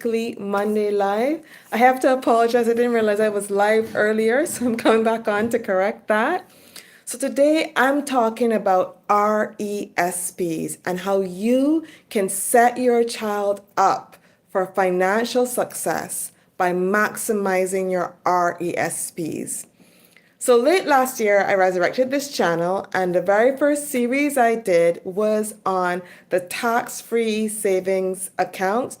Monday live. I have to apologize. I didn't realize I was live earlier, so I'm coming back on to correct that. So today I'm talking about RESPs and how you can set your child up for financial success by maximizing your RESPs. So late last year, I resurrected this channel, and the very first series I did was on the tax-free savings accounts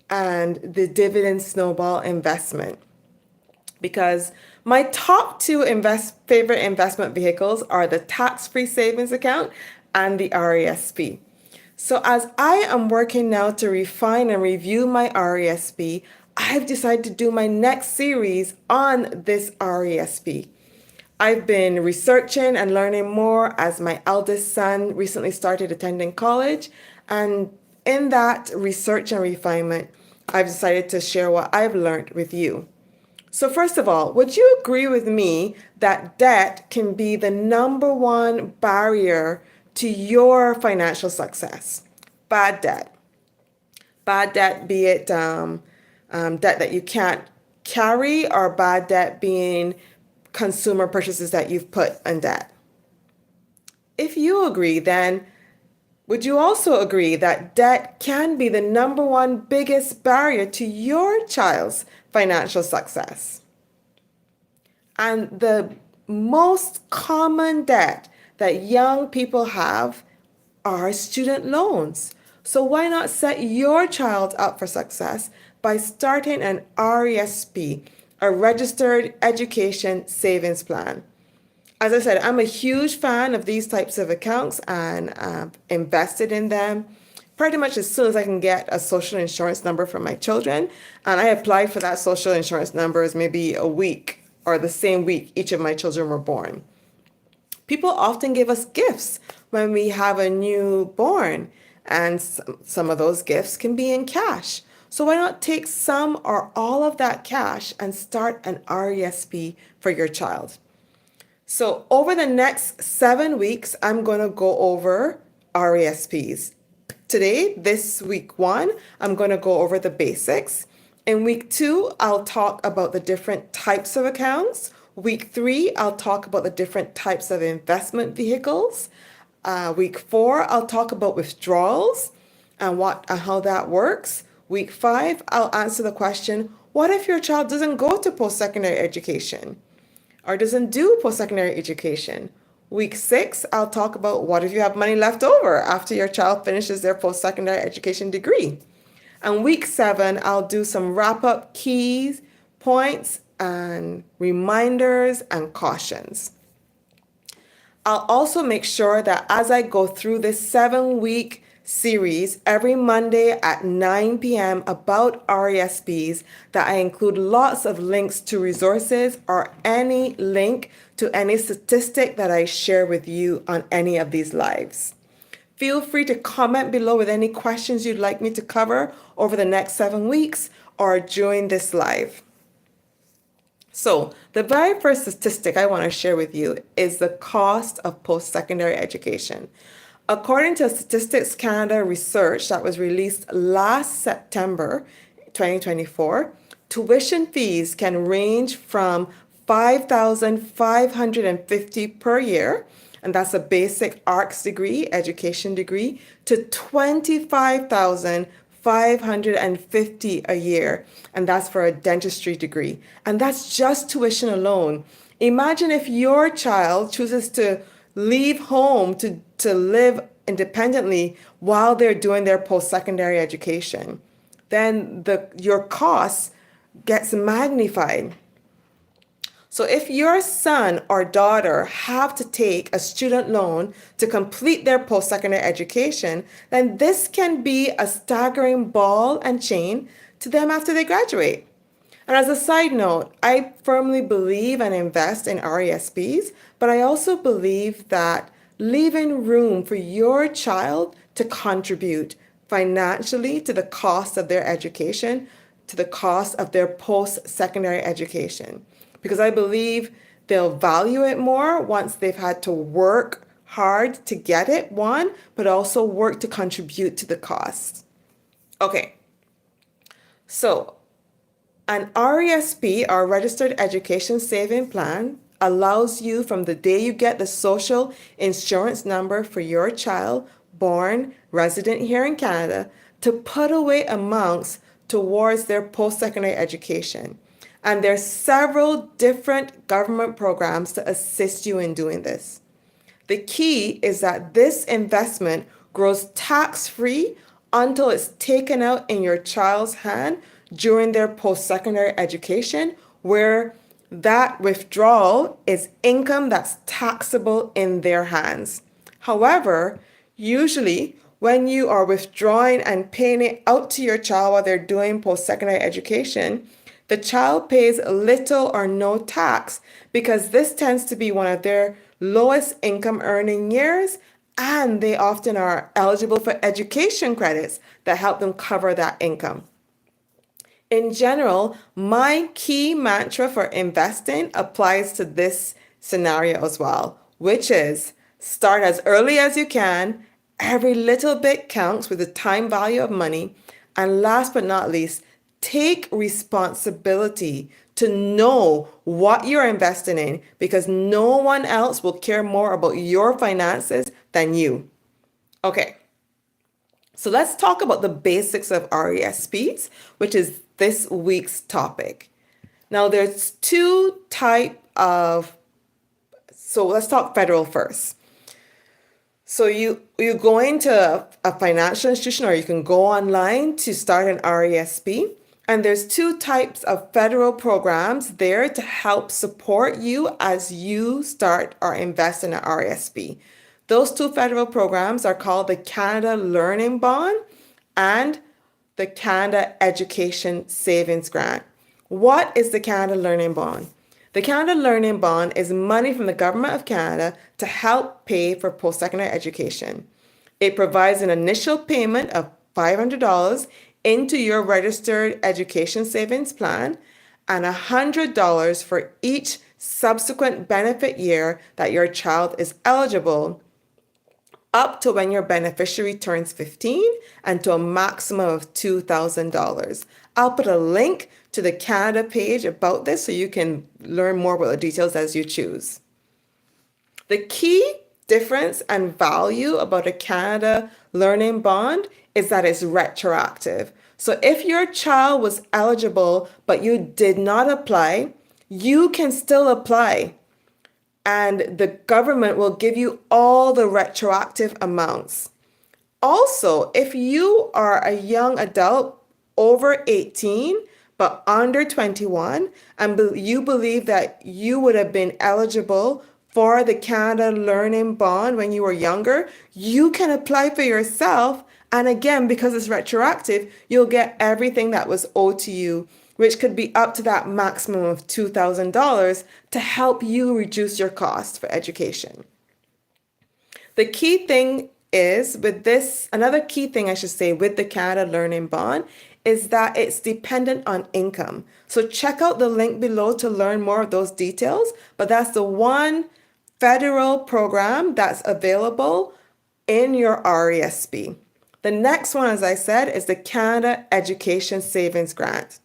and the dividend snowball investment. Because my top two favorite investment vehicles are the tax-free savings account and the RESP. So as I am working now to refine and review my RESP, I've decided to do my next series on this RESP. I've been researching and learning more as my eldest son recently started attending college. And in that research and refinement, I've decided to share what I've learned with you. So first of all, would you agree with me that debt can be the number one barrier to your financial success? Bad debt. Bad debt, be it debt that you can't carry, or bad debt being consumer purchases that you've put in debt. If you agree, then would you also agree that debt can be the number one biggest barrier to your child's financial success? And the most common debt that young people have are student loans. So why not set your child up for success by starting an RESP, a registered education savings plan? As I said, I'm a huge fan of these types of accounts and invested in them pretty much as soon as I can get a social insurance number for my children. And I applied for that social insurance number as maybe a week or the same week each of my children were born. People often give us gifts when we have a newborn, and some of those gifts can be in cash. So why not take some or all of that cash and start an RESP for your child? So over the next 7 weeks, I'm going to go over RESPs. Today, this week 1, I'm going to go over the basics. In week 2, I'll talk about the different types of accounts. Week 3, I'll talk about the different types of investment vehicles. Week 4, I'll talk about withdrawals and how that works. Week 5, I'll answer the question, what if your child doesn't go to post-secondary education or doesn't do post-secondary education? Week 6, I'll talk about what if you have money left over after your child finishes their post-secondary education degree. And week 7, I'll do some wrap-up keys, points, and reminders and cautions. I'll also make sure that as I go through this 7-week series every Monday at 9 p.m. about RESPs, that I include lots of links to resources or any link to any statistic that I share with you on any of these lives. Feel free to comment below with any questions you'd like me to cover over the next 7 weeks or during this live. So the very first statistic I want to share with you is the cost of post-secondary education. According to Statistics Canada research that was released last September 2024, tuition fees can range from $5,550 per year, and that's a basic arts degree, education degree, to $25,550 a year, and that's for a dentistry degree. And that's just tuition alone. Imagine if your child chooses to leave home to live independently while they're doing their post-secondary education. Then your costs gets magnified. So if your son or daughter have to take a student loan to complete their post-secondary education, then this can be a staggering ball and chain to them after they graduate. And as a side note, I firmly believe and invest in RESPs, but I also believe that leaving room for your child to contribute financially to the cost of their education, to the cost of their post-secondary education. Because I believe they'll value it more once they've had to work hard to get it, one, but also work to contribute to the cost. Okay, So an RESP, or Registered Education Saving Plan, allows you from the day you get the social insurance number for your child born resident here in Canada to put away amounts towards their post-secondary education. And there's several different government programs to assist you in doing this. The key is that this investment grows tax-free until it's taken out in your child's hand during their post-secondary education, where that withdrawal is income that's taxable in their hands. However, usually when you are withdrawing and paying it out to your child while they're doing post-secondary education, the child pays little or no tax because this tends to be one of their lowest income earning years, and they often are eligible for education credits that help them cover that income. In general, my key mantra for investing applies to this scenario as well, which is start as early as you can. Every little bit counts with the time value of money. And last but not least, take responsibility to know what you're investing in, because no one else will care more about your finances than you. Okay, so let's talk about the basics of RESPs, which is this week's topic. Now there's two type of, so let's talk federal first. So you go into a financial institution, or you can go online to start an RESP. And there's two types of federal programs there to help support you as you start or invest in an RESP. Those two federal programs are called the Canada Learning Bond and the Canada Education Savings Grant. What is the Canada Learning Bond? The Canada Learning Bond is money from the Government of Canada to help pay for post-secondary education. It provides an initial payment of $500 into your registered education savings plan and $100 for each subsequent benefit year that your child is eligible, up to when your beneficiary turns 15 and to a maximum of $2,000. I'll put a link to the Canada page about this so you can learn more about the details as you choose. The key difference and value about a Canada Learning Bond is that it's retroactive. So if your child was eligible but you did not apply, you can still apply, and the government will give you all the retroactive amounts. Also, if you are a young adult over 18 but under 21 and you believe that you would have been eligible for the Canada Learning Bond when you were younger, you can apply for yourself. And again, because it's retroactive, you'll get everything that was owed to you, which could be up to that maximum of $2,000 to help you reduce your costs for education. The key thing is with this, another key thing I should say with the Canada Learning Bond is that it's dependent on income. So check out the link below to learn more of those details, but that's the one federal program that's available in your RESP. The next one, as I said, is the Canada Education Savings Grant.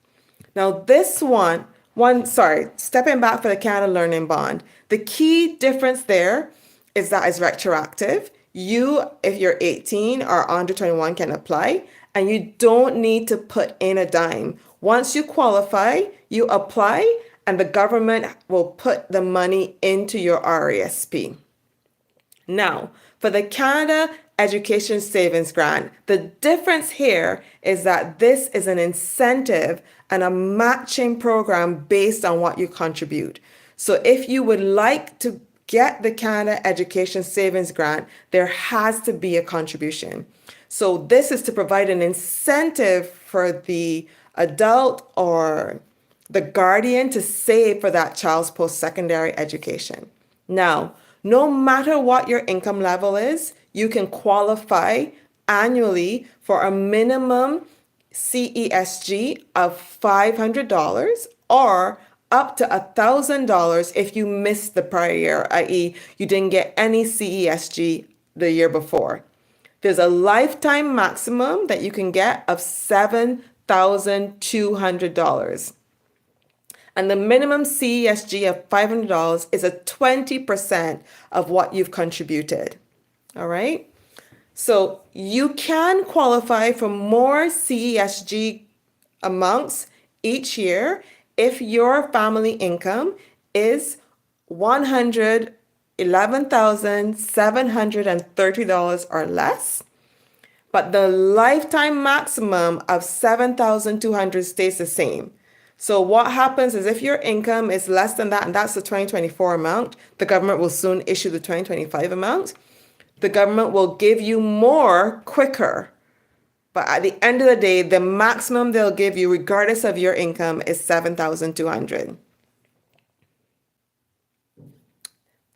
Now this stepping back for the Canada Learning Bond, the key difference there is that it's retroactive. You, if you're 18 or under 21, can apply, and you don't need to put in a dime. Once you qualify, you apply, and the government will put the money into your RESP. Now, for the Canada Education Savings Grant, the difference here is that this is an incentive and a matching program based on what you contribute. So if you would like to get the Canada Education Savings Grant, there has to be a contribution. So this is to provide an incentive for the adult or the guardian to save for that child's post-secondary education. Now, no matter what your income level is, you can qualify annually for a minimum CESG of $500 or up to $1,000 if you missed the prior year, i.e. you didn't get any CESG the year before. There's a lifetime maximum that you can get of $7,000. $7,200. And the minimum CESG of $500 is a 20% of what you've contributed. All right? So you can qualify for more CESG amounts each year if your family income is $111,730 or less, but the lifetime maximum of $7,200 stays the same. So what happens is if your income is less than that, and that's the 2024 amount, the government will soon issue the 2025 amount. The government will give you more quicker. But at the end of the day, the maximum they'll give you, regardless of your income, is $7,200.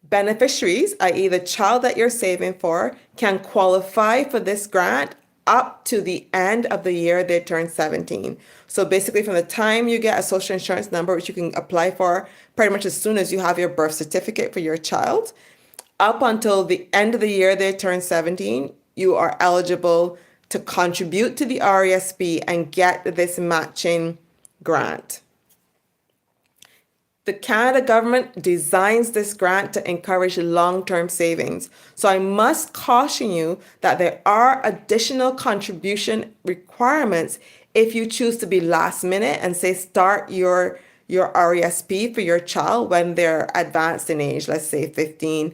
Beneficiaries, i.e. the child that you're saving for, can qualify for this grant up to the end of the year they turn 17. So basically from the time you get a social insurance number, which you can apply for pretty much as soon as you have your birth certificate for your child, up until the end of the year they turn 17, you are eligible to contribute to the RESP and get this matching grant. The Canada government designs this grant to encourage long-term savings. So I must caution you that there are additional contribution requirements if you choose to be last minute and say start your RESP for your child when they're advanced in age, let's say 15,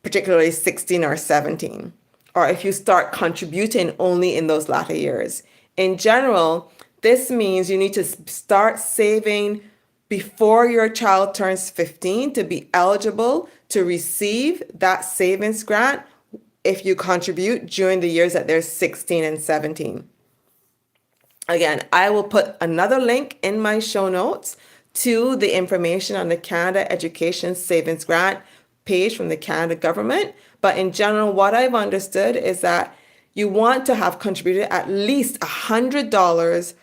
particularly 16 or 17, or if you start contributing only in those latter years. In general, this means you need to start saving before your child turns 15 to be eligible to receive that savings grant if you contribute during the years that they're 16 and 17. Again, I will put another link in my show notes to the information on the Canada Education Savings Grant page from the Canada government. But in general, what I've understood is that you want to have contributed at least $100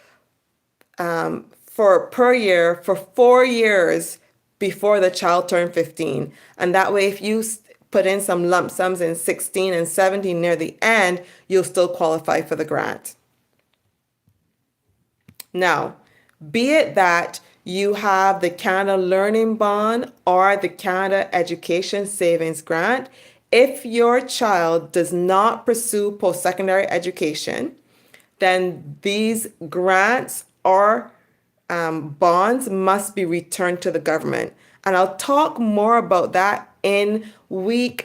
per year for 4 years before the child turned 15. And that way, if you put in some lump sums in 16 and 17 near the end, you'll still qualify for the grant. Now, be it that you have the Canada Learning Bond or the Canada Education Savings Grant, if your child does not pursue post-secondary education, then these grants or bonds must be returned to the government. And I'll talk more about that in week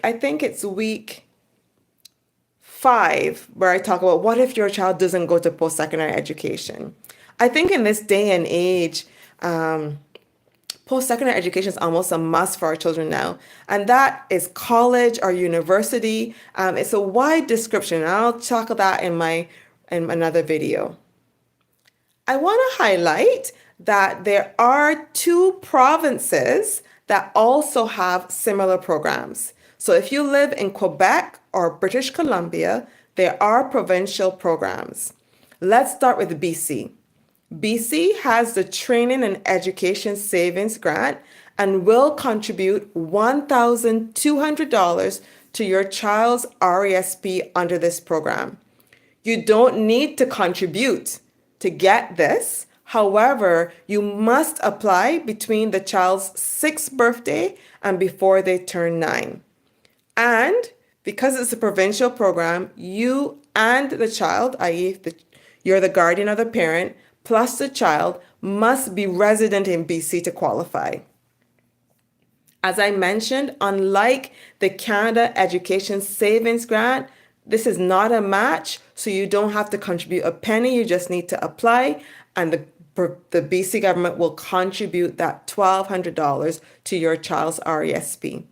5, where I talk about what if your child doesn't go to post-secondary education. I think in this day and age, post-secondary education is almost a must for our children now. And that is college or university. It's a wide description. I'll tackle that in another video. I want to highlight that there are 2 provinces that also have similar programs. So if you live in Quebec or British Columbia, there are provincial programs. Let's start with BC. BC has the Training and Education Savings Grant and will contribute $1,200 to your child's RESP under this program. You don't need to contribute to get this. However, you must apply between the child's 6th birthday and before they turn 9. And because it's a provincial program, you and the child, i.e. you're the guardian or the parent, plus the child must be resident in BC to qualify. As I mentioned, unlike the Canada Education Savings Grant, this is not a match, so you don't have to contribute a penny. You just need to apply, and the BC government will contribute that $1,200 to your child's RESP.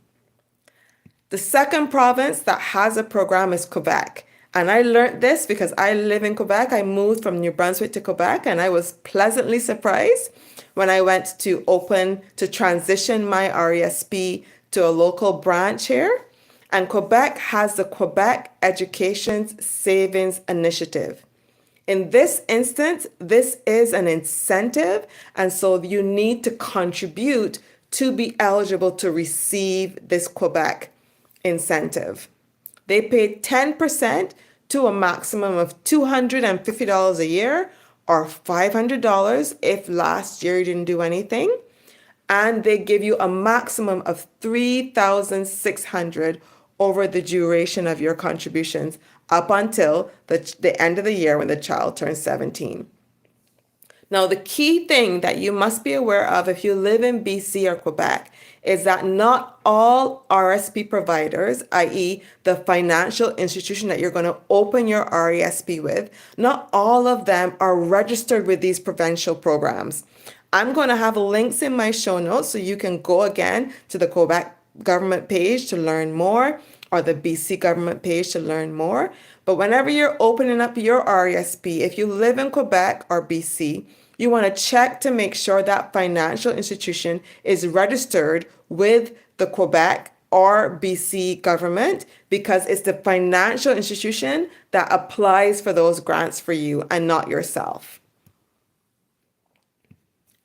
The second province that has a program is Quebec. And I learned this because I live in Quebec. I moved from New Brunswick to Quebec, and I was pleasantly surprised when I went to transition my RESP to a local branch here. And Quebec has the Quebec Education Savings Initiative. In this instance, this is an incentive, and so you need to contribute to be eligible to receive this Quebec incentive. They pay 10% to a maximum of $250 a year, or $500 if last year you didn't do anything. And they give you a maximum of $3,600 over the duration of your contributions up until the end of the year when the child turns 17. Now, the key thing that you must be aware of if you live in BC or Quebec is that not all RSP providers, i.e. the financial institution that you're going to open your RESP with, not all of them are registered with these provincial programs. I'm going to have links in my show notes so you can go again to the Quebec government page to learn more, or the BC government page to learn more. But whenever you're opening up your RESP, if you live in Quebec or BC, you want to check to make sure that financial institution is registered with the Quebec or BC government, because it's the financial institution that applies for those grants for you and not yourself.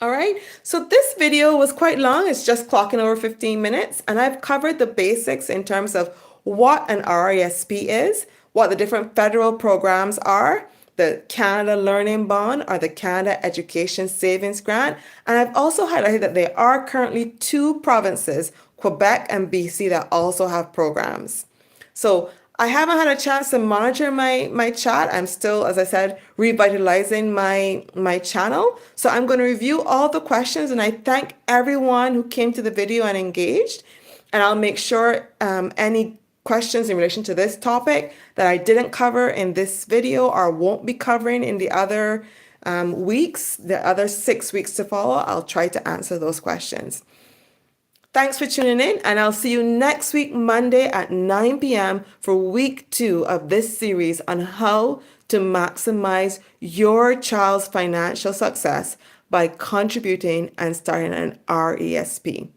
All right, so this video was quite long. It's just clocking over 15 minutes, and I've covered the basics in terms of what an RESP is, what the different federal programs are, the Canada Learning Bond or the Canada Education Savings Grant, and I've also highlighted that there are currently 2 provinces, Quebec and BC, that also have programs. So I haven't had a chance to monitor my chat. I'm still, as I said, revitalizing my channel. So I'm going to review all the questions, and I thank everyone who came to the video and engaged. And I'll make sure any questions in relation to this topic that I didn't cover in this video or won't be covering in the other weeks, the other 6 weeks to follow, I'll try to answer those questions. Thanks for tuning in, and I'll see you next week, Monday at 9 p.m. for week 2 of this series on how to maximize your child's financial success by contributing and starting an RESP.